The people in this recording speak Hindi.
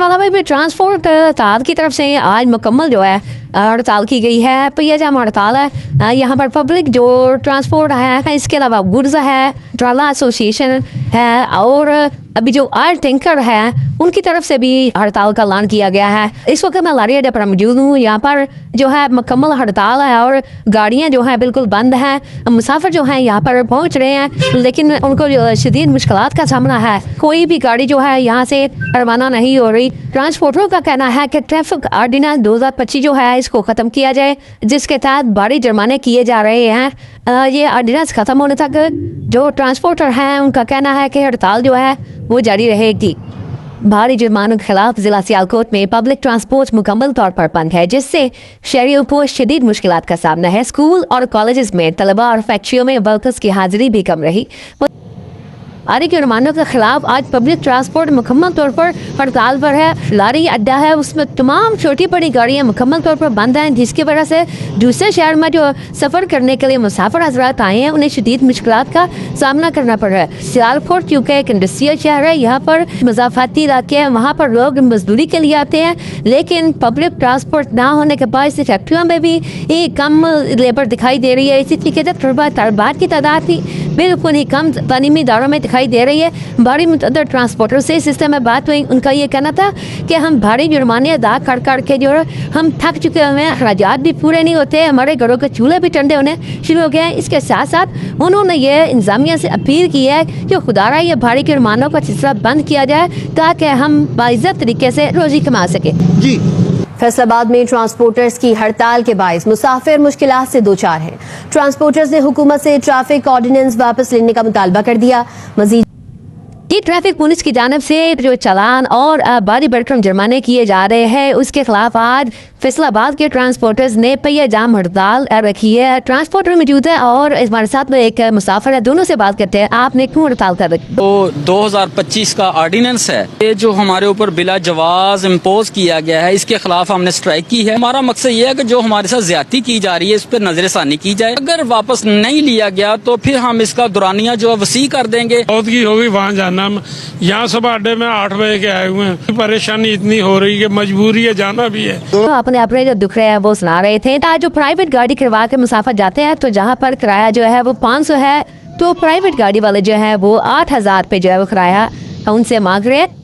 अलावा भी ट्रांसपोर्ट ताद की तरफ से आज मुकम्मल जो है हड़ताल की गई है। पहिया हड़ताल है। यहाँ पर पब्लिक जो ट्रांसपोर्ट है, इसके अलावा गुड्स है, ट्राला एसोसिएशन है और अभी जो आर टैंकर है उनकी तरफ से भी हड़ताल का ऐलान किया गया है। इस वक्त मैं लारी अड्डे पर मौजूद हूँ। यहाँ पर जो है मुकम्मल हड़ताल है और गाड़ियाँ जो हैं बिल्कुल बंद हैं। मुसाफिर जो हैं यहाँ पर पहुँच रहे हैं, लेकिन उनको जो शदीद मुश्किलात का सामना है। कोई भी गाड़ी जो है यहाँ से रवाना नहीं हो रही। ट्रांसपोर्टरों का कहना है कि ट्रैफिक ऑर्डिनेंस 2025 जो है इसको ख़त्म किया जाए, जिसके तहत भारी जुर्माने किए जा रहे हैं। ये ऑर्डिनेंस ख़त्म होने तक जो ट्रांसपोर्टर हैं उनका कहना है कि हड़ताल जो है वो जारी रहेगी। भारी जुर्मानों के खिलाफ जिला सियालकोट में पब्लिक ट्रांसपोर्ट मुकम्मल तौर पर बंद है, जिससे शहरियों को शदीद मुश्किलात का सामना है। स्कूल और कॉलेजेस में तलबा और फैक्ट्रियों में वर्कर्स की हाजिरी भी कम रही। आरी के जुर्मानों के खिलाफ आज पब्लिक ट्रांसपोर्ट मुकम्मल तौर पर हड़ताल पर है। लारी अड्डा है, उसमें तमाम छोटी बड़ी गाड़ियाँ मुकम्मल तौर पर बंद हैं, जिसकी वजह से दूसरे शहर में जो सफ़र करने के लिए मुसाफिर हजरात आए हैं उन्हें शदीद मुश्किलात का सामना करना पड़ रहा है। सियालकोट क्योंकि एक इंडस्ट्रियल शहर है, यहाँ पर मज़ाफ़ाती इलाके हैं, वहाँ पर लोग मजदूरी के लिए आते हैं, लेकिन पब्लिक ट्रांसपोर्ट ना होने के बाद से फैक्ट्रियों में भी कम लेबर दिखाई दे रही है। इसी तरीके से तलबात की तादाद भी बिल्कुल ही कम तालीमी इदारों में दिखाई दे रही है। भारी मुतअद्दिद ट्रांसपोर्टर से इस सिस्टम में बात हुई, उनका ये कहना था कि हम भारी जुर्माने अदा कर के जो हम थक चुके हुए हैं, अखराजात भी पूरे नहीं होते, हमारे घरों के चूल्हे भी ठंडे होने शुरू हो गए हैं। इसके साथ साथ उन्होंने ये इंतजामिया से अपील की है कि खुदारा ये भारी जुर्मानों का सिलसिला बंद किया जाए ताकि हम बाइज्जत तरीके से रोजी कमा सकें। जी फैसलाबाद में ट्रांसपोर्टर्स की हड़ताल के बायस मुसाफिर मुश्किलात से दो चार हैं। ट्रांसपोर्टर्स ने हुकूमत से ट्रैफिक ऑर्डिनेंस वापस लेने का मुतालबा कर दिया। मजीद ट्रैफिक पुलिस की जानिब से जो चालान और भारी भरकम जुर्माने किए जा रहे हैं, उसके खिलाफ आज फैसलाबाद के ट्रांसपोर्टर्स ने पहिया जाम हड़ताल रखी है। ट्रांसपोर्टर मौजूद है और हमारे साथ में एक मुसाफिर है, दोनों से बात करते हैं। आपने क्यों हड़ताल कर रखी? तो 2025 का ऑर्डिनेंस है, ये जो हमारे ऊपर बिला जवाज इम्पोज किया गया है, इसके खिलाफ हमने स्ट्राइक की है। हमारा मकसद ये है कि जो हमारे साथ ज्यादती की जा रही है इस पर नजरसानी की जाए। अगर वापस नहीं लिया गया तो फिर हम इसका दुरानिया जो है वसी कर देंगे। होगी वहाँ जाना। यहाँ सब अड्डे में 8 बजे के आए हुए हैं। परेशानी इतनी हो रही है, मजबूरी है, जाना भी है। तो अपने जो दुख रहे हैं वो सुना रहे थे। जो प्राइवेट गाड़ी करवा के मुसाफिर जाते हैं तो जहाँ पर किराया जो है वो 500 है, तो प्राइवेट गाड़ी वाले जो है वो 8,000 पे जो है वो किराया उनसे मांग रहे हैं।